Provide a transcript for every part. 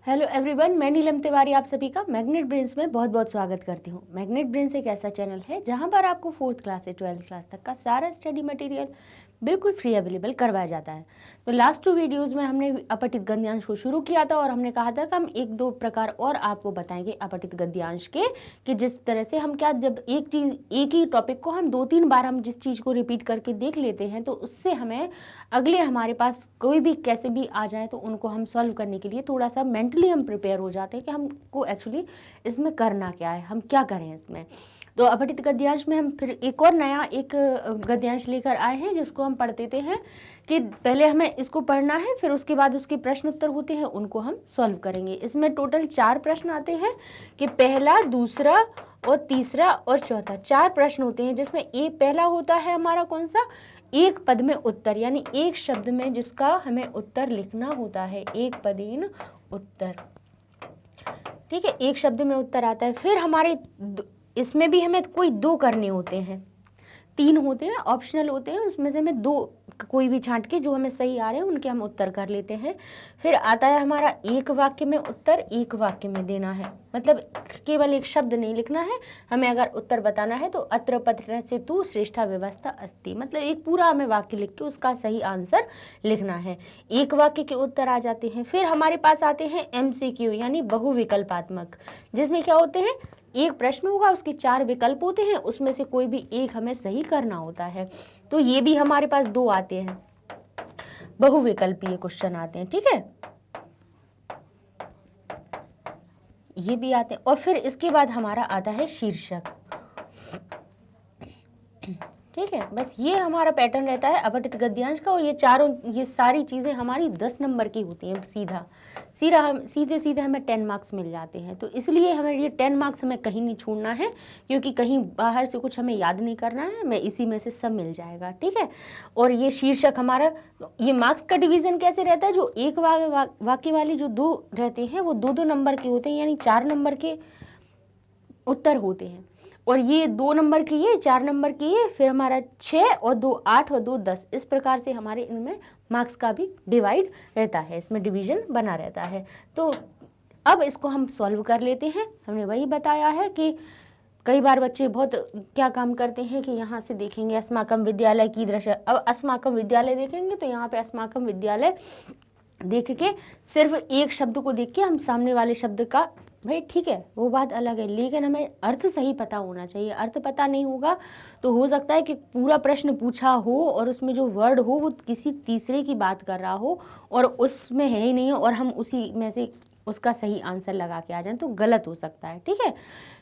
Hello everyone, मैं नीलम तिवारी आप सभी का मैग्नेट ब्रेन्स में बहुत बहुत स्वागत करती हूँ। मैग्नेट ब्रेन्स एक ऐसा चैनल है जहाँ पर आपको 4th क्लास से 12th क्लास तक का सारा स्टडी मटेरियल बिल्कुल फ्री अवेलेबल करवाया जाता है। तो लास्ट 2 वीडियोज़ में हमने अपठित गद्यांश को शुरू किया था और हमने कहा था कि हम 1-2 प्रकार और आपको बताएंगे अपठित गद्यांश के, कि जिस तरह से हम क्या, जब एक ही टॉपिक को हम 2-3 बार हम जिस चीज़ को रिपीट करके देख लेते हैं तो उससे हमें अगले हमारे पास कोई भी कैसे भी आ जाए तो उनको हम सॉल्व करने के लिए थोड़ा सा मेंटली हम प्रिपेयर हो जाते हैं कि हमको एक्चुअली इसमें करना क्या है, हम क्या करें इसमें। तो अपठित गद्यांश में हम फिर एक और नया एक गद्यांश लेकर आए हैं जिसको हम पढ़ देते हैं कि पहले हमें इसको पढ़ना है, फिर उसके बाद उसके प्रश्न उत्तर होते हैं उनको हम सॉल्व करेंगे। इसमें टोटल 4 प्रश्न आते हैं कि पहला, दूसरा और तीसरा और चौथा 4 प्रश्न होते हैं, जिसमें पहला होता है हमारा कौन सा, एक पद में उत्तर, यानी एक शब्द में जिसका हमें उत्तर लिखना होता है, एक पदेन उत्तर। ठीक है, एक शब्द में उत्तर आता है। फिर हमारे इसमें भी हमें कोई 2 करने होते हैं, 3 होते हैं, ऑप्शनल होते हैं, उसमें से हमें 2 कोई भी छांट के जो हमें सही आ रहे हैं उनके हम उत्तर कर लेते हैं। फिर आता है हमारा एक वाक्य में उत्तर, एक वाक्य में देना है, मतलब केवल एक शब्द नहीं लिखना है हमें। अगर उत्तर बताना है तो अत्र पठनस्यतु श्रेष्ठा व्यवस्था अस्ति, मतलब एक पूरा हमें वाक्य लिख के उसका सही आंसर लिखना है। एक वाक्य के उत्तर आ जाते हैं। फिर हमारे पास आते हैं MCQ यानी बहुविकल्पात्मक, जिसमें क्या होते हैं, एक प्रश्न होगा, उसके 4 विकल्प होते हैं, उसमें से कोई भी एक हमें सही करना होता है। तो ये भी हमारे पास 2 आते हैं, बहुविकल्पीय क्वेश्चन आते हैं। ठीक है, ये भी आते हैं। और फिर इसके बाद हमारा आता है शीर्षक। ठीक है, बस ये हमारा पैटर्न रहता है अपठित गद्यांश का। और ये सारी चीज़ें हमारी 10 नंबर की होती हैं। सीधे सीधे हमें 10 मार्क्स मिल जाते हैं। तो इसलिए हमें ये 10 मार्क्स हमें कहीं नहीं छोड़ना है, क्योंकि कहीं बाहर से कुछ हमें याद नहीं करना है, हमें इसी में से सब मिल जाएगा। ठीक है, और ये शीर्षक हमारा, ये मार्क्स का डिवीज़न कैसे रहता है, जो एक वाक्य वाले जो 2 रहते हैं वो 2-2 नंबर के होते हैं, यानी 4 नंबर के उत्तर होते हैं। और ये 2 नंबर की है, 4 नंबर की है, फिर हमारा 6 और 2 8 और 2 10, इस प्रकार से हमारे इनमें मार्क्स का भी डिवाइड रहता है, इसमें डिवीजन बना रहता है। तो अब इसको हम सॉल्व कर लेते हैं। हमने वही बताया है कि कई बार बच्चे बहुत क्या काम करते हैं कि यहाँ से देखेंगे अस्माकम विद्यालय की दृश्य, अब अस्माकम विद्यालय देखेंगे तो यहाँ पे अस्माकम विद्यालय देख के सिर्फ एक शब्द को देख के हम सामने वाले शब्द का, भाई ठीक है वो बात अलग है, लेकिन हमें अर्थ सही पता होना चाहिए। अर्थ पता नहीं होगा तो हो सकता है कि पूरा प्रश्न पूछा हो और उसमें जो वर्ड हो वो किसी तीसरे की बात कर रहा हो और उसमें है ही नहीं, और हम उसी में से उसका सही आंसर लगा के आ जाएं तो गलत हो सकता है। ठीक है,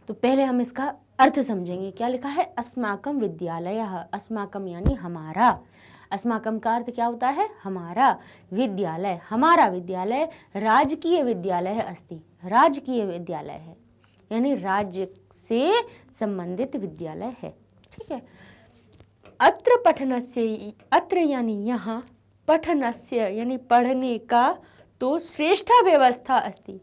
तो पहले हम इसका अर्थ समझेंगे। क्या लिखा है, अस्माकम विद्यालयः, अस्माकम यानी हमारा, अस्माकम का अर्थ क्या होता है, हमारा, विद्यालय, हमारा विद्यालय, राजकीय विद्यालय अस्ति, राजकीय विद्यालय है यानी राज्य से संबंधित विद्यालय है। ठीक है, अत्र पठनस्य, अत्र यानी यहाँ, पठनस्य यानी पढ़ने का, तो श्रेष्ठा व्यवस्था अस्ति,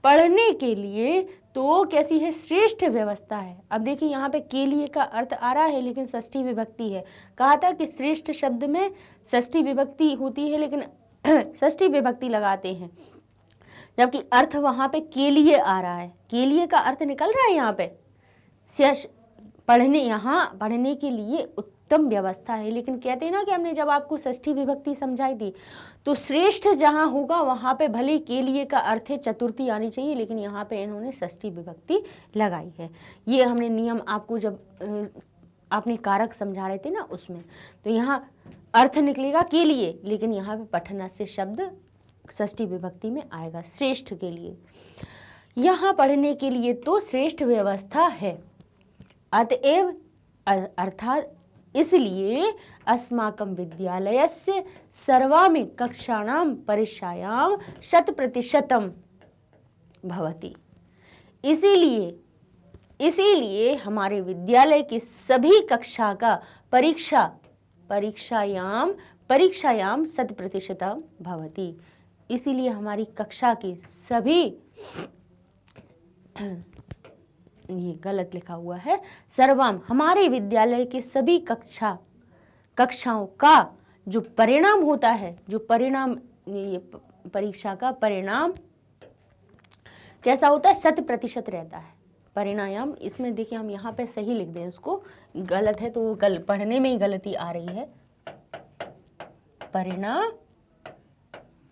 पढ़ने के लिए तो कैसी है, श्रेष्ठ व्यवस्था है। अब देखिए यहाँ पे के लिए का अर्थ आ रहा है लेकिन षष्ठी विभक्ति है। कहा था कि श्रेष्ठ शब्द में षष्ठी विभक्ति होती है, लेकिन षष्ठी विभक्ति लगाते हैं, जबकि अर्थ वहाँ पे के लिए आ रहा है, के लिए का अर्थ निकल रहा है यहाँ पे पढ़ने, यहाँ पढ़ने के लिए उत्तम व्यवस्था है। लेकिन कहते हैं ना कि हमने जब आपको षष्ठी विभक्ति समझाई थी तो श्रेष्ठ जहाँ होगा वहाँ पे भले के लिए का अर्थ है चतुर्थी आनी चाहिए, लेकिन यहाँ पे इन्होंने षष्ठी विभक्ति लगाई है। ये हमने नियम आपको जब आपने कारक समझा रहे थे ना उसमें, तो यहाँ अर्थ निकलेगा के लिए, लेकिन यहाँ पे पठनस्य शब्द षष्ठी विभक्ति में आएगा, श्रेष्ठ के लिए। यहाँ पढ़ने के लिए तो श्रेष्ठ व्यवस्था है, अतएव अर्थात इसलिए अस्माकं विद्यालयस्य सर्वामि कक्षाणां परीक्षायां 100% भवति, इसीलिए हमारे विद्यालय की सभी कक्षा का परीक्षायां 100% भवति, इसीलिए हमारी कक्षा की सभी, ये गलत लिखा हुआ है, सर्वाम हमारे विद्यालय के सभी कक्षाओं का जो परिणाम होता है, जो परिणाम, ये परीक्षा का परिणाम कैसा होता है, 100% रहता है। परिणाम इसमें देखिए हम यहाँ पे सही लिख दें, उसको गलत है तो वो पढ़ने में ही गलती आ रही है।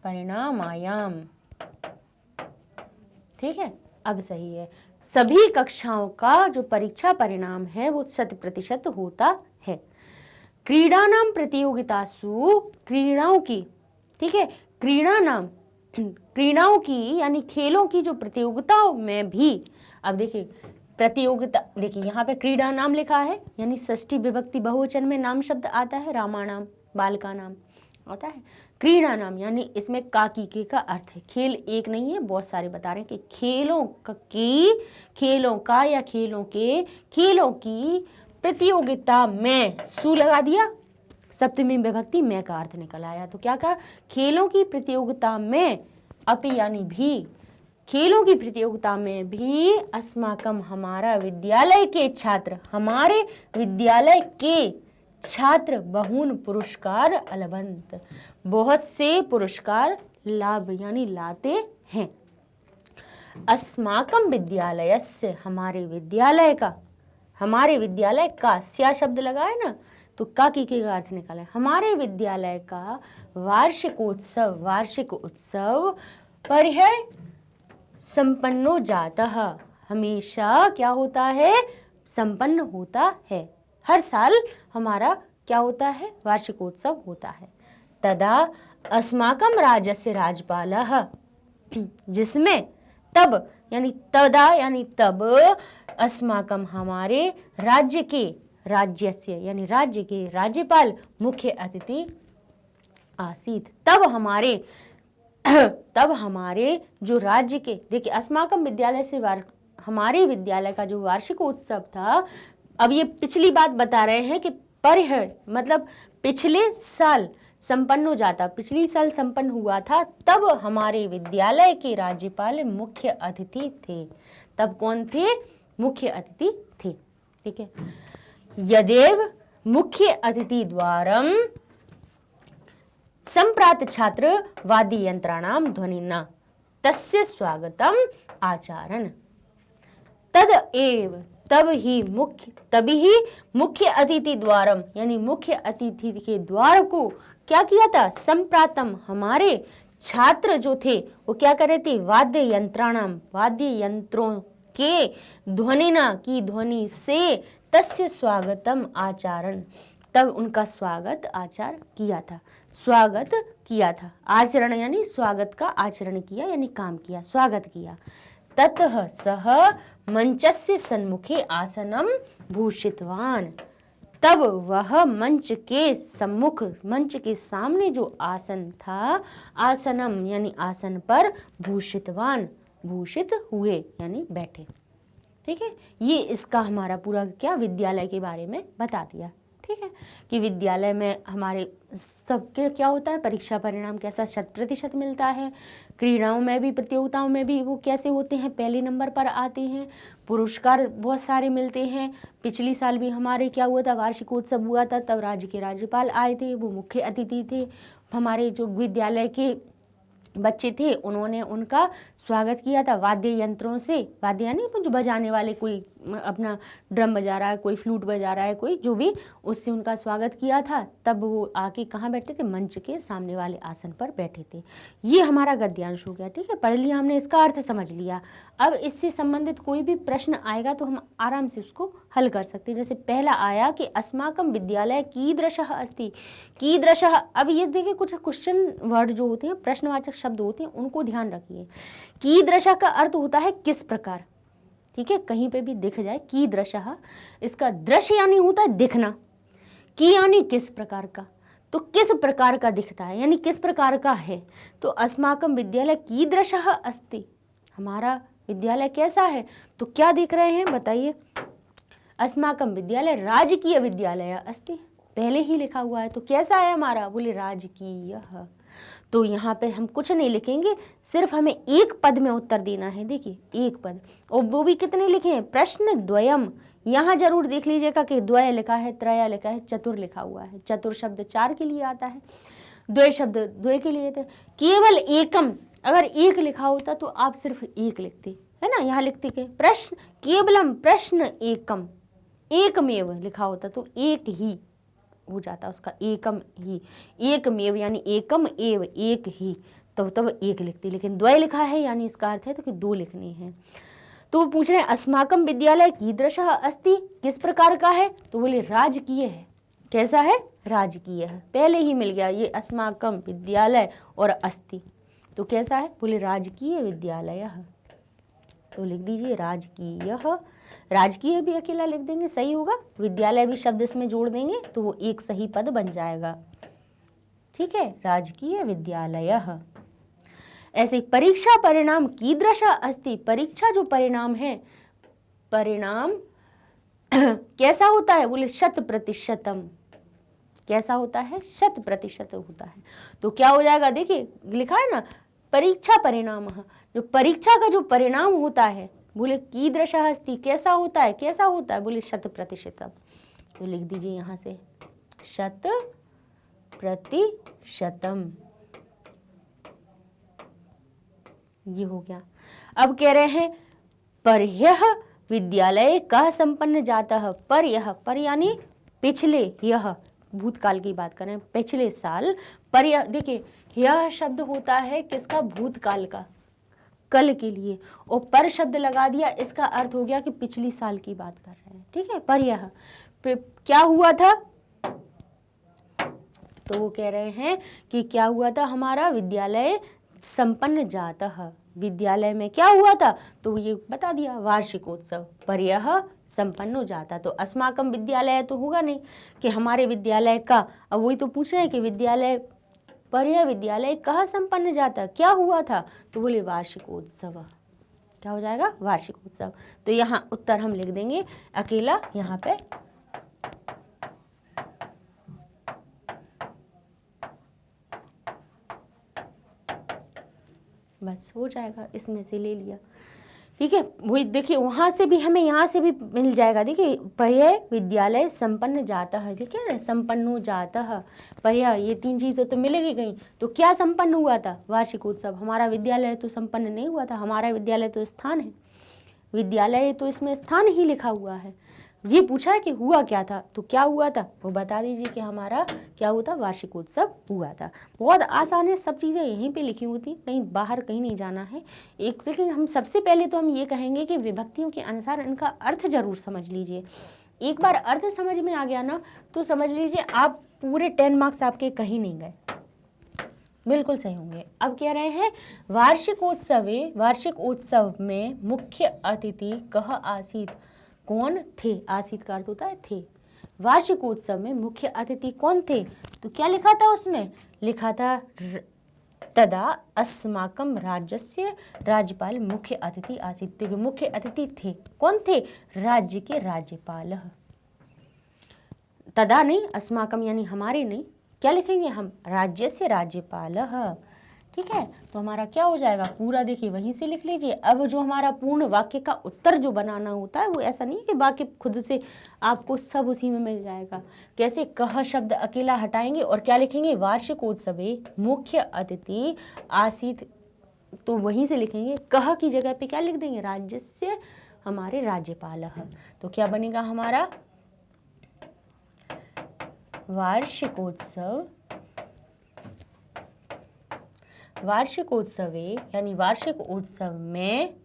परिणामायाम, ठीक है, अब सही है। सभी कक्षाओं का जो परीक्षा परिणाम है वो 100% होता है। क्रीडानाम प्रतियोगितासु, क्रीड़ाओं की, ठीक है, क्रीड़ाओं की यानी खेलों की जो प्रतियोगिताओं में भी, अब देखिए प्रतियोगिता, देखिए यहाँ पे क्रीडा नाम लिखा है यानी षष्ठी विभक्ति बहुवचन में नाम शब्द आता है, रामानाम, बालका नाम आता है। क्रीड़ा नाम यानी इसमें के का अर्थ है, खेल एक नहीं है, बहुत सारे बता रहे हैं कि खेलों का या खेलों की प्रतियोगिता में सु लगा दिया, सप्तमी विभक्ति में का अर्थ निकल आया। तो क्या कहा, खेलों की प्रतियोगिता में, अपि यानी भी, खेलों की प्रतियोगिता में भी अस्माकम हमारा विद्यालय के छात्र, हमारे विद्यालय के छात्र बहुन पुरस्कार अलभंत, बहुत से पुरस्कार लाभ यानी लाते हैं। अस्माकम विद्यालयस्य, हमारे विद्यालय का स्या शब्द लगा है ना, तो का अर्थ निकाला है। हमारे विद्यालय का वार्षिक उत्सव परिहय संपन्नो जातः, हमेशा क्या होता है, संपन्न होता है। हर साल हमारा क्या होता है, वार्षिकोत्सव होता है। तदा अस्माकम राज्यस्य राज्यपालः, जिसमें तब यानी तदा यानी तब, अस्माकम हमारे राज्यस्य यानी राज्य के राज्यपाल मुख्य अतिथि आसीत। तब हमारे जो राज्य के, देखिए अस्माकम विद्यालय से हमारे विद्यालय का जो वार्षिक उत्सव था, अब ये पिछली बात बता रहे हैं कि परिहर मतलब पिछले साल संपन्न हो जाता, पिछली साल संपन्न हुआ था, तब हमारे विद्यालय के राज्यपाल मुख्य अतिथि थे। तब कौन थे, मुख्य अतिथि थे, ठीक है। यदेव मुख्य अतिथि द्वारम संप्राप्त छात्र वाद्य यंत्राणाम ध्वनिना तस्य स्वागतम आचरण। तभी मुख्य अतिथि द्वारम यानी मुख्य अतिथि के द्वार को क्या किया था, संप्रातम हमारे छात्र जो थे वो क्या कर रहे थे, वाद्य यंत्रों के ध्वनिना की ध्वनि से तस्य स्वागतम आचरण, तब उनका स्वागत आचार किया था, आचरण यानी स्वागत का आचरण किया यानी काम किया, स्वागत किया। ततः सह मंचस्य सन्मुखे आसनम भूषितवान, तब वह मंच के सम्मुख, मंच के सामने जो आसन था, आसनम यानी आसन पर, भूषितवान भूषित हुए यानी बैठे, ठीक है। ये इसका हमारा पूरा क्या विद्यालय के बारे में बता दिया, ठीक है, कि विद्यालय में हमारे सबके क्या होता है, परीक्षा परिणाम कैसा 100% मिलता है, क्रीड़ाओं में भी प्रतियोगिताओं में भी वो कैसे होते हैं, पहले नंबर पर आते हैं, पुरस्कार बहुत सारे मिलते हैं। पिछली साल भी हमारे क्या हुआ था, वार्षिकोत्सव हुआ था, तब राज्य के राज्यपाल आए थे, वो मुख्य अतिथि थे। हमारे जो विद्यालय के बच्चे थे उन्होंने उनका स्वागत किया था वाद्य यंत्रों से, वाद्य यानी जो बजाने वाले, कोई अपना ड्रम बजा रहा है, कोई फ्लूट बजा रहा है, कोई जो भी, उससे उनका स्वागत किया था। तब वो आके कहाँ बैठे थे, मंच के सामने वाले आसन पर बैठे थे। ये हमारा गद्यांश हो गया, ठीक है, पढ़ लिया हमने, इसका अर्थ समझ लिया। अब इससे संबंधित कोई भी प्रश्न आएगा तो हम आराम से उसको हल कर सकते हैं। जैसे पहला आया कि अस्माकम विद्यालय कीदृशः अस्ति, कीदृशः, अब ये देखिए कुछ क्वेश्चन वर्ड जो होते हैं, प्रश्नवाचक शब्द होते हैं, उनको ध्यान रखिए। कीदृशः का अर्थ होता है किस प्रकार, ठीक है, कहीं पे भी दिख जाए कीदृशः, इसका दृश्य यानी होता है दिखना, की यानी किस प्रकार का, तो किस प्रकार का दिखता है यानी किस प्रकार का है। तो अस्माकम विद्यालय कीदृशः अस्ति, हमारा विद्यालय कैसा है, तो क्या देख रहे हैं बताइए, अस्माकम विद्यालय राजकीय विद्यालय अस्ति, पहले ही लिखा हुआ है, तो कैसा है हमारा, बोले राजकीय। तो यहाँ पे हम कुछ नहीं लिखेंगे, सिर्फ हमें एक पद में उत्तर देना है। देखिए एक पद, और वो भी कितने लिखे हैं, प्रश्न द्वयम, यहाँ जरूर देख लीजिएगा कि द्वय लिखा है, त्रय लिखा है, चतुर लिखा हुआ है। चतुर शब्द 4 के लिए आता है, द्वय शब्द द्वय के लिए था। केवल एकम अगर एक लिखा होता तो आप सिर्फ एक लिखते, है ना, यहाँ लिखते के प्रश्न केवलम प्रश्न एकम, एकमेव लिखा होता तो एक ही हो जाता उसका, एकम ही, एकमेव यानी एकम एव, एक ही, तो तब एक लिखते, लेकिन द्वय लिखा है यानी इसका अर्थ है तो कि दो लिखने हैं। तो वो पूछ रहे हैं अस्माकम विद्यालय कीदृशः अस्ति, किस प्रकार का है, तो बोले राजकीय है। कैसा है, राजकीय है, पहले ही मिल गया ये अस्माकम विद्यालय और अस्ति, तो कैसा है, बोले राजकीय विद्यालय, तो लिख दीजिए राजकीय, राजकीय भी अकेला लिख देंगे सही होगा, विद्यालय भी शब्द इसमें जोड़ देंगे तो वो एक सही पद बन जाएगा, ठीक है, राजकीय विद्यालय। ऐसे परीक्षा परिणाम कीदृशः अस्ति, परीक्षा जो परिणाम है, परिणाम कैसा होता है, बोले 100%, कैसा होता है, 100% होता है, तो क्या हो जाएगा, देखिए लिखा है ना परीक्षा परिणाम, जो परीक्षा का जो परिणाम होता है, बोले कीदृशः अस्ति, कैसा होता है, कैसा होता है, बोले 100%, तो लिख दीजिए यहाँ से 100%, ये हो गया। अब कह रहे हैं पर यह विद्यालय कह संपन्न जाता है, पर यह, पर यानी पिछले, यह भूतकाल की बात करें, पिछले साल, पर यह, देखिए यह शब्द होता है किसका, भूतकाल का, कल के लिए, और पर शब्द लगा दिया, इसका अर्थ हो गया कि पिछली साल की बात कर रहे हैं, ठीक है, पर यह क्या हुआ था, तो वो कह रहे हैं कि क्या हुआ था, हमारा विद्यालय संपन्न जाता है, विद्यालय में क्या हुआ था, तो ये बता दिया वार्षिकोत्सव, पर यह संपन्न हो जाता, तो अस्माकम विद्यालय तो होगा नहीं कि हमारे विद्यालय का, अब वही तो पूछ रहे हैं कि विद्यालय, पर यह विद्यालय कहाँ संपन्न जाता, क्या हुआ था, तो बोले वार्षिकोत्सव, क्या हो जाएगा, वार्षिकोत्सव, तो यहाँ उत्तर हम लिख देंगे अकेला यहाँ पे, बस हो जाएगा, इसमें से ले लिया, ठीक है, वही देखिए वहाँ से भी हमें यहाँ से भी मिल जाएगा, देखिए पर्याय विद्यालय संपन्न जाता है, देखिए ना संपन्न जाता है, पर्याय ये तीन चीज़ें तो मिलेगी कहीं, तो क्या संपन्न हुआ था, वार्षिकोत्सव, हमारा विद्यालय तो संपन्न नहीं हुआ था, हमारा विद्यालय तो स्थान है, विद्यालय तो इसमें स्थान ही लिखा हुआ है, ये पूछा है कि हुआ क्या था, तो क्या हुआ था वो बता दीजिए कि हमारा क्या हुआ था, वार्षिकोत्सव हुआ था। बहुत आसान है, सब चीज़ें यहीं पे लिखी होती, कहीं बाहर कहीं नहीं जाना है एक, लेकिन हम सबसे पहले तो हम ये कहेंगे कि विभक्तियों के अनुसार इनका अर्थ जरूर समझ लीजिए, एक बार अर्थ समझ में आ गया ना तो समझ लीजिए आप पूरे 10 मार्क्स आपके कहीं नहीं गए, बिल्कुल सही होंगे। अब कह रहे हैं वार्षिकोत्सव में मुख्य अतिथि कह आसीत, कौन थे, आसीत का अर्थ होता है थे, वार्षिकोत्सव में मुख्य अतिथि कौन थे, तो क्या लिखा था उसमें, लिखा था तदा अस्माकं राज्यस्य राज्यपाल मुख्य अतिथि आसीत, देखिए मुख्य अतिथि थे, कौन थे, राज्य के राज्यपाल, तदा नहीं, अस्माकं यानी हमारे नहीं, क्या लिखेंगे हम, राज्य से राज्यपाल, ठीक है, तो हमारा क्या हो जाएगा पूरा, देखिए वहीं से लिख लीजिए। अब जो हमारा पूर्ण वाक्य का उत्तर जो बनाना होता है वो ऐसा नहीं है कि वाक्य खुद से आपको सब उसी में मिल जाएगा, कैसे, कह शब्द अकेला हटाएंगे और क्या लिखेंगे, वार्षिकोत्सवे मुख्य अतिथि आसीत, तो वहीं से लिखेंगे, कह की जगह पे क्या लिख देंगे, राज्य से हमारे राज्यपाल, तो क्या बनेगा हमारा वार्षिकोत्सवे यानी वार्षिक उत्सव में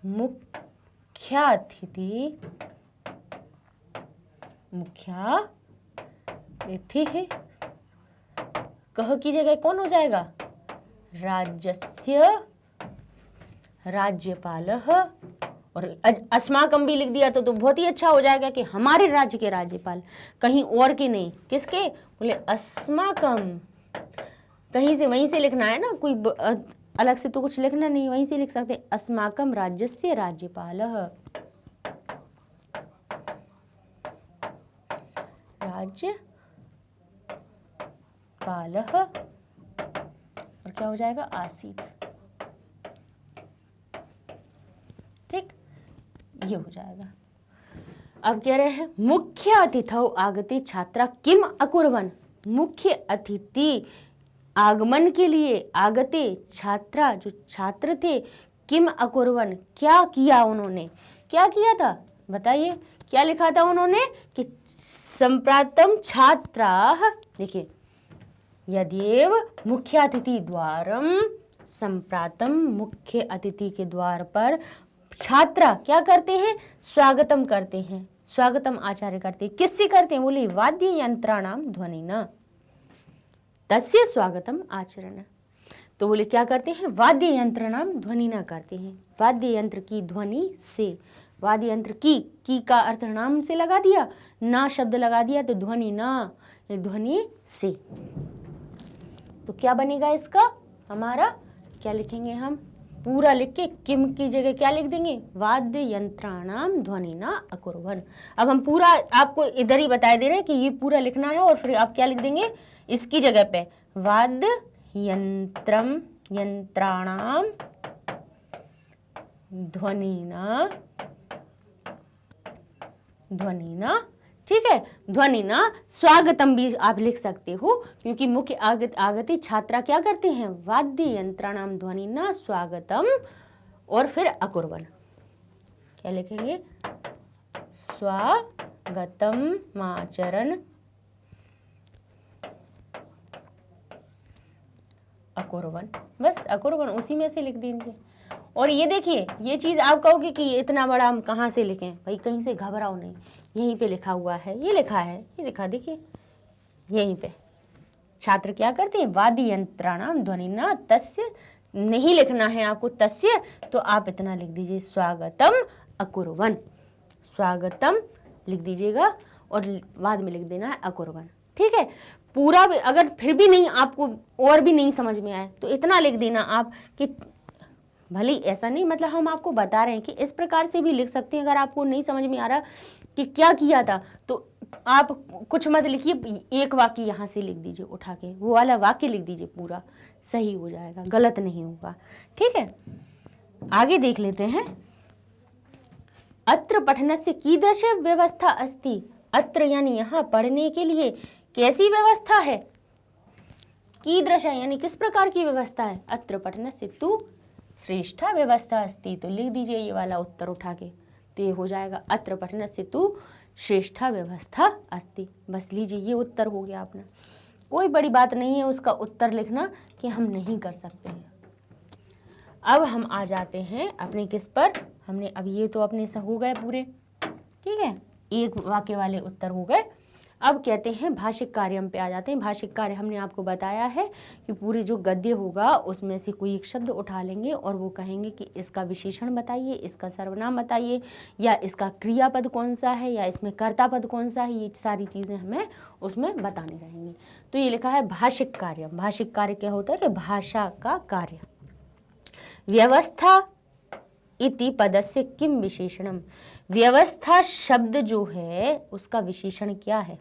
मुख्यातिथि है, कह की जगह कौन हो जाएगा, राज्यस्य राज्यपाल, और अस्माकं भी लिख दिया तो बहुत ही अच्छा हो जाएगा कि हमारे राज्य के राज्यपाल, कहीं और के नहीं, किसके, बोले अस्माकं, कहीं से वहीं से लिखना है ना, कोई अलग से तो कुछ लिखना नहीं, वहीं से लिख सकते हैं, अस्माकं राज्यस्य राज्यपाल, राज्यपाल, और क्या हो जाएगा, आसीत, ठीक, ये हो जाएगा। अब कह रहे हैं मुख्य अतिथौ आगते छात्रा किम अकुर्वन्, मुख्य अतिथि आगमन के लिए आगते छात्रा, जो छात्र थे, किम अकुर्वन, क्या किया उन्होंने, क्या किया था बताइए, क्या लिखा था उन्होंने कि संप्रातम छात्राः, देखिए यद्येव मुख्य अतिथि द्वारम, संप्रातम मुख्य अतिथि के द्वार पर छात्रा क्या करते हैं, स्वागतम करते हैं, स्वागतम आचार्य करते हैं, किससे करते हैं, बोले वाद्य यंत्राणाम ध्वनिना तस्य स्वागतम आचरण। तो बोले क्या करते हैं, वाद्य यंत्र नाम ध्वनि ना करते हैं, वाद्य यंत्र की ध्वनि से, वाद्य यंत्र की का अर्थ नाम से लगा दिया, ना शब्द लगा दिया तो ध्वनि ना, ध्वनि से। तो क्या बनेगा इसका, हमारा क्या लिखेंगे हम, पूरा लिख के किम की जगह क्या लिख देंगे, वाद्य यंत्राणाम ध्वनि ना अकुर्वन। अब हम पूरा आपको इधर ही बताए दे रहे हैं कि ये पूरा लिखना है, और फिर आप क्या लिख देंगे इसकी जगह पे, वाद्य यंत्राणाम ध्वनिना, ठीक है, ध्वनिना स्वागतम भी आप लिख सकते हो, क्योंकि मुख्य आगति छात्रा क्या करते हैं, वाद्य यंत्राणाम ध्वनिना स्वागतम, और फिर अकुर्वन क्या लिखेंगे, स्वागतम माचरण अकुर्वन, बस अकुर्वन उसी में से लिख देंगे। और ये देखिए, ये चीज़ आप कहोगे कि इतना बड़ा हम कहाँ से लिखें, भाई कहीं से घबराओ नहीं, यहीं पे लिखा हुआ है, ये लिखा है, ये लिखा देखिए यहीं पे, छात्र क्या करते हैं, वाद्य यंत्राणाम ध्वनिना तस्य, नहीं लिखना है आपको तस्य, तो आप इतना लिख दीजिए स्वागतम अकुर्वन, स्वागतम लिख दीजिएगा और बाद में लिख देना है अकुर्वन, ठीक है। पूरा अगर फिर भी नहीं आपको और भी नहीं समझ में आए तो इतना लिख देना आप कि भले ऐसा नहीं, मतलब हम आपको बता रहे हैं कि इस प्रकार से भी लिख सकते हैं। अगर आपको नहीं समझ में आ रहा कि क्या किया था तो आप कुछ मत लिखिए, एक वाक्य यहाँ से लिख दीजिए, उठा के वो वाला वाक्य लिख दीजिए, पूरा सही हो जाएगा, गलत नहीं होगा, ठीक है। आगे देख लेते हैं, अत्र पठनस्य कीदृश व्यवस्था अस्ति, अत्र यानी यहाँ पढ़ने के लिए कैसी व्यवस्था है, कीदृश यानी किस प्रकार की व्यवस्था है, अत्र पठनस्य तु श्रेष्ठा व्यवस्था अस्ति, तो लिख दीजिए ये वाला उत्तर उठा के, तो ये हो जाएगा अत्र पठनस्य तु श्रेष्ठा व्यवस्था अस्ति, बस लीजिए ये उत्तर हो गया अपना। कोई बड़ी बात नहीं है उसका उत्तर लिखना कि हम नहीं कर सकते हैं। अब हम आ जाते हैं अपने किस पर, हमने अब ये तो अपने से हो गए पूरे, ठीक है, एक वाक्य वाले उत्तर हो गए। अब कहते हैं भाषिक कार्यम पे आ जाते हैं। भाषिक कार्य हमने आपको बताया है कि पूरी जो गद्य होगा उसमें से कोई एक शब्द उठा लेंगे और वो कहेंगे कि इसका विशेषण बताइए, इसका सर्वनाम बताइए, या इसका क्रियापद कौन सा है, या इसमें कर्ता पद कौन सा है, ये सारी चीज़ें हमें उसमें बताने रहेंगी। तो ये लिखा है भाषिक कार्य। भाषिक कार्य क्या होता है कि भाषा का कार्य। व्यवस्था इति पदस्य किम विशेषणम, व्यवस्था शब्द जो है उसका विशेषण क्या है,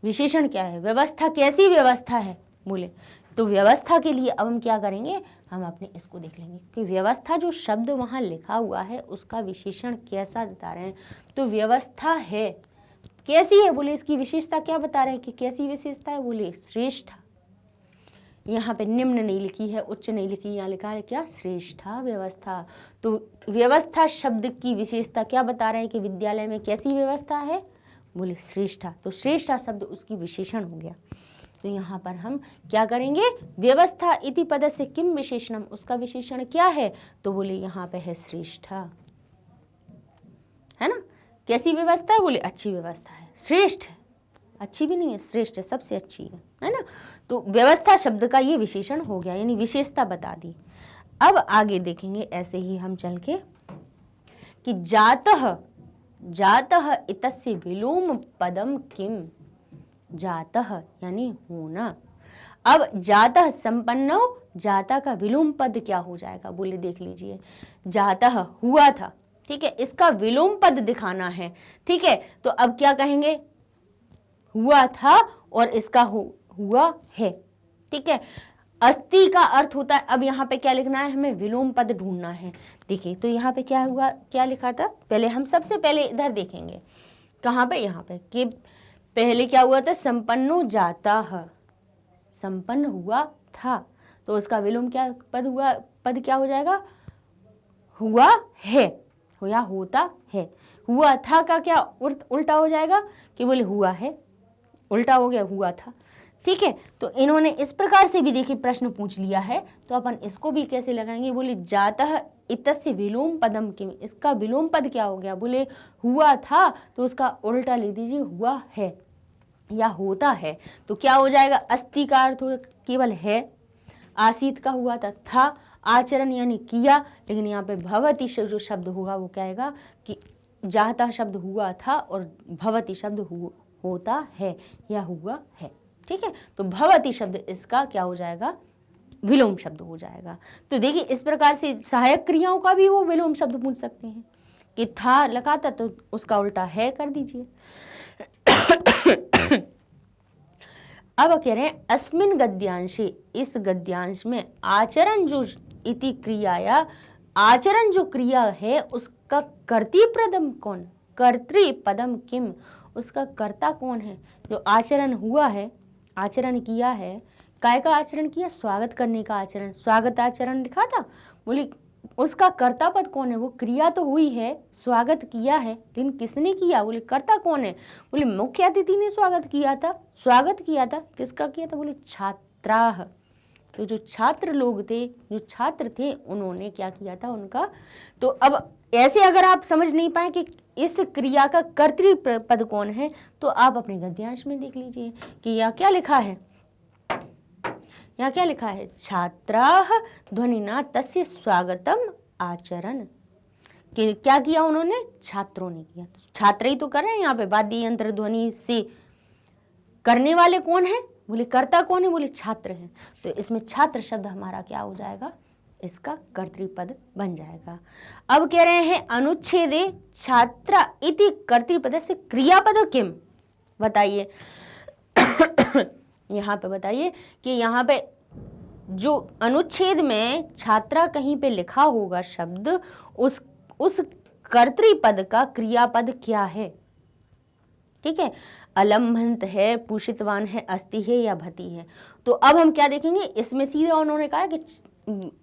विशेषण क्या है, व्यवस्था कैसी व्यवस्था है बोले, तो व्यवस्था के लिए अब हम क्या करेंगे, हम अपने इसको देख लेंगे कि व्यवस्था जो शब्द वहाँ लिखा हुआ है उसका विशेषण कैसा बता रहे हैं। तो व्यवस्था है कैसी है बोले, इसकी विशेषता क्या बता रहे हैं कि कैसी विशेषता है बोले, श्रेष्ठ। यहाँ पे निम्न नहीं लिखी है, उच्च नहीं लिखी, यहाँ लिखा है क्या, श्रेष्ठा व्यवस्था। तो व्यवस्था शब्द की विशेषता क्या बता रहे हैं कि विद्यालय में कैसी व्यवस्था है बोले, श्रेष्ठा। तो श्रेष्ठा शब्द उसकी विशेषण हो गया। तो यहाँ पर हम क्या करेंगे, व्यवस्था इति पदस्य किम विशेषणम, उसका विशेषण क्या है, तो बोले यहाँ पे है श्रेष्ठा, है ना। कैसी व्यवस्था है बोले, अच्छी व्यवस्था है, श्रेष्ठ है, अच्छी भी नहीं है, श्रेष्ठ है, सबसे अच्छी है ना। तो व्यवस्था शब्द का ये विशेषण हो गया, यानी विशेषता बता दी। अब आगे देखेंगे ऐसे ही हम चल के कि जातः, जातः इतस्य विलोम पदम किम, जातः यानी होना। अब जातः संपन्नो, जाता का विलोम पद क्या हो जाएगा बोले, देख लीजिए, जातः हुआ था, ठीक है, इसका विलोम पद दिखाना है, ठीक है। तो अब क्या कहेंगे, हुआ था और इसका हुआ है, ठीक है। अस्ति का अर्थ होता है, अब यहाँ पे क्या लिखना है, हमें विलोम पद ढूंढना है। देखिए तो यहाँ पे क्या हुआ, क्या लिखा था, पहले हम सबसे पहले इधर देखेंगे, कहाँ पे, यहाँ पे कि पहले क्या हुआ था, संपन्नो जाता है, संपन्न हुआ था। तो उसका विलोम क्या पद क्या हो जाएगा? हुआ है या होता है। हुआ था का क्या उल्टा हो जाएगा कि बोले हुआ है, उल्टा हो गया हुआ था। ठीक है, तो इन्होंने इस प्रकार से भी देखिए प्रश्न पूछ लिया है, तो अपन इसको भी कैसे लगाएंगे? बोले जातः इतस्य विलोम पदम किम, इसका विलोम पद क्या हो गया? बोले हुआ था, तो उसका उल्टा लिख दीजिए हुआ है या होता है। तो क्या हो जाएगा? अस्ति का अर्थ केवल है, आसीत का हुआ था आचरण यानी किया, लेकिन यहाँ पे भवति जो शब्द होगा वो क्या आएगा कि जाता शब्द हुआ था और भवति शब्द होता है या हुआ है। ठीक है, तो भवति शब्द इसका क्या हो जाएगा? विलोम शब्द हो जाएगा। तो देखिए इस प्रकार से सहायक क्रियाओं का भी वो विलोम शब्द पूछ सकते हैं कि था लगा था तो उसका उल्टा है कर दीजिए। अब कह रहे हैं अस्मिन गद्यांशे, इस गद्यांश में आचरण जो इति क्रियाया, आचरण जो क्रिया है उसका कर्तृपदम कौन? कर्तृपदम किम, उसका कर्ता कौन है? जो आचरण हुआ है, आचरण किया है, काय का आचरण किया? स्वागत करने का आचरण, स्वागत आचरण लिखा था। बोली उसका कर्ता पद कौन है? वो क्रिया तो हुई है, स्वागत किया है, लेकिन किसने किया? बोले कर्ता कौन है? बोले मुख्य अतिथि ने स्वागत किया था। स्वागत किया था किसका किया था? बोले छात्राः, तो जो छात्र लोग थे, जो छात्र थे, उन्होंने क्या किया था उनका। तो अब ऐसे अगर आप समझ नहीं पाए कि इस क्रिया का कर्तृपद कौन है, तो आप अपने गद्यांश में देख लीजिए कि यहाँ क्या लिखा है। यहाँ क्या लिखा है? छात्राः ध्वनिना तस्य स्वागतम आचरण, कि क्या किया उन्होंने? छात्रों ने किया। तो छात्र ही तो कर रहे हैं यहाँ पे, वाद्य यंत्र ध्वनि से करने वाले कौन है? बोले कर्ता कौन है? बोले छात्र हैं। तो इसमें छात्र शब्द हमारा क्या हो जाएगा? इसका कर्तृपद बन जाएगा। अब कह रहे हैं अनुच्छेदे छात्रा इति कर्तृपद से क्रियापद किम, बताइए। यहाँ पे बताइए कि यहाँ पे जो अनुच्छेद में छात्रा कहीं पे लिखा होगा शब्द, उस कर्तृपद का क्रियापद क्या है? ठीक है, अलम्भंत है, पूषितवान है, अस्ति है या भति है। तो अब हम क्या देखेंगे, इसमें सीधा उन्होंने कहा कि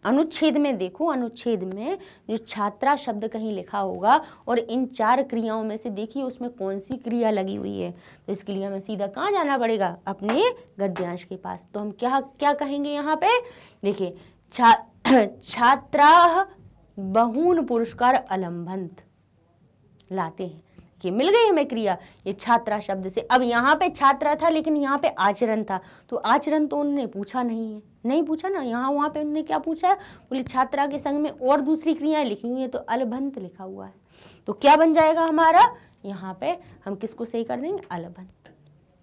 अनुच्छेद में देखो, अनुच्छेद में जो छात्रा शब्द कहीं लिखा होगा और इन चार क्रियाओं में से देखिए उसमें कौन सी क्रिया लगी हुई है। तो इसके लिए हमें सीधा कहाँ जाना पड़ेगा? अपने गद्यांश के पास। तो हम क्या क्या कहेंगे यहाँ पे? देखिए छात्राः बहून पुरस्कार अलम्भंत, लाते हैं कि मिल गई हमें क्रिया ये छात्रा शब्द से। अब यहाँ पे छात्रा था लेकिन यहाँ पे आचरण था, तो आचरण तो उन्होंने पूछा नहीं है, नहीं पूछा ना। यहाँ वहाँ पे उन्होंने क्या पूछा है? बोले छात्रा के संग में और दूसरी क्रियाएं लिखी हुई है, तो अलभंत लिखा हुआ है। तो क्या बन जाएगा हमारा? यहाँ पे हम किसको सही कर देंगे? अलभंत।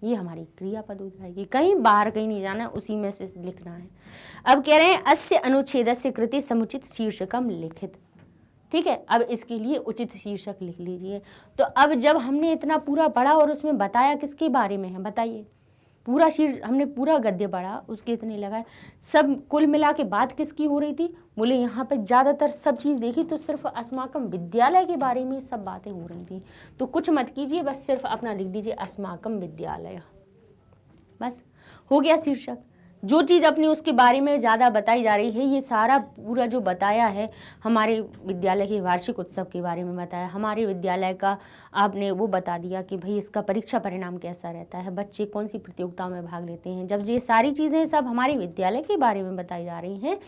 ये हमारी क्रियापद हो जाएगी, कहीं बाहर कहीं नहीं जाना है, उसी में से लिखना है। अब कह रहे हैं अस्य अनुच्छेदस्य कृते समुचित शीर्षकम लिखित। ठीक है, अब इसके लिए उचित शीर्षक लिख लीजिए। तो अब जब हमने इतना पूरा पढ़ा और उसमें बताया किसके बारे में है, बताइए। पूरा हमने पूरा गद्य पढ़ा, उसके इतने लगाए, सब कुल मिला के बात किसकी हो रही थी? बोले यहाँ पे ज़्यादातर सब चीज़ देखी तो सिर्फ अस्माकम विद्यालय के बारे में सब बातें हो रही थी। तो कुछ मत कीजिए, बस सिर्फ अपना लिख दीजिए अस्माकम विद्यालय, बस हो गया शीर्षक। जो चीज़ अपनी उसके बारे में ज़्यादा बताई जा रही है, ये सारा पूरा जो बताया है, हमारे विद्यालय के वार्षिक उत्सव के बारे में बताया, हमारे विद्यालय का आपने वो बता दिया कि भाई इसका परीक्षा परिणाम कैसा रहता है, बच्चे कौन सी प्रतियोगिताओं में भाग लेते हैं। जब ये सारी चीज़ें सब हमारे विद्यालय के बारे में बताई जा रही हैं,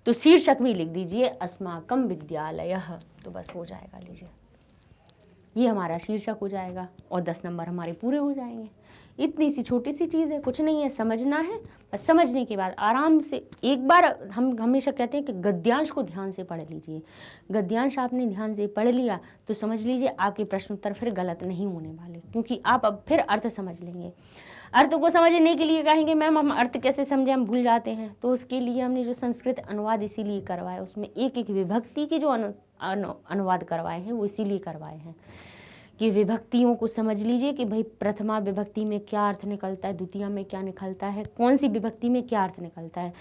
तो शीर्षक भी लिख दीजिए अस्माकम विद्यालयः, तो बस हो जाएगा। लीजिए, ये हमारा शीर्षक हो जाएगा और 10 नंबर हमारे पूरे हो जाएंगे। इतनी सी छोटी सी चीज़ है, कुछ नहीं है, समझना है बस। समझने के बाद आराम से एक बार, हम हमेशा कहते हैं कि गद्यांश को ध्यान से पढ़ लीजिए। गद्यांश आपने ध्यान से पढ़ लिया तो समझ लीजिए आपके प्रश्न उत्तर फिर गलत नहीं होने वाले, क्योंकि आप अब फिर अर्थ समझ लेंगे। अर्थ को समझने के लिए कहेंगे मैम हम अर्थ कैसे समझे, हम भूल जाते हैं। तो उसके लिए हमने जो संस्कृत अनुवाद इसीलिए करवाए, उसमें एक एक विभक्ति के जो अनुवाद करवाए हैं वो इसीलिए करवाए हैं कि विभक्तियों को समझ लीजिए कि भाई प्रथमा विभक्ति में क्या अर्थ निकलता है, द्वितीय में क्या निकलता है, कौन सी विभक्ति में क्या अर्थ निकलता है।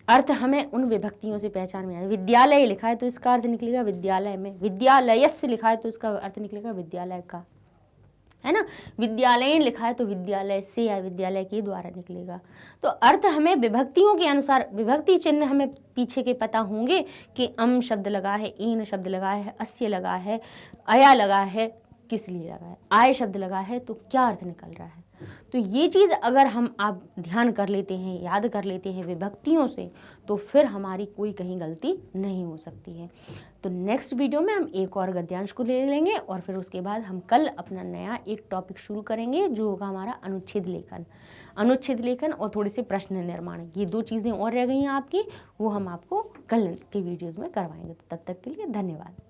अर्थ हमें उन विभक्तियों से पहचान में आए। विद्यालय लिखा है तो इसका अर्थ निकलेगा विद्यालय में, विद्यालयस्य लिखा है तो इसका अर्थ निकलेगा विद्यालय का। है ना। विद्यालयन लिखा है तो विद्यालय से या विद्यालय के द्वारा निकलेगा। तो अर्थ हमें विभक्तियों के अनुसार, विभक्ति चिन्ह हमें पीछे के पता होंगे कि अम शब्द लगा है, ईन शब्द लगा है, अस्य लगा है, अया लगा है, किस लिए लगा है, आय शब्द लगा है तो क्या अर्थ निकल रहा है। तो ये चीज़ अगर हम आप ध्यान कर लेते हैं, याद कर लेते हैं विभक्तियों से, तो फिर हमारी कोई कहीं गलती नहीं हो सकती है। तो नेक्स्ट वीडियो में हम एक और गद्यांश को ले लेंगे और फिर उसके बाद हम कल अपना नया एक टॉपिक शुरू करेंगे जो होगा हमारा अनुच्छेद लेखन। अनुच्छेद लेखन और थोड़े से प्रश्न निर्माण, ये 2 चीज़ें और रह गई हैं आपकी, वो हम आपको कल के वीडियोज़ में करवाएंगे। तो तब तक के लिए धन्यवाद।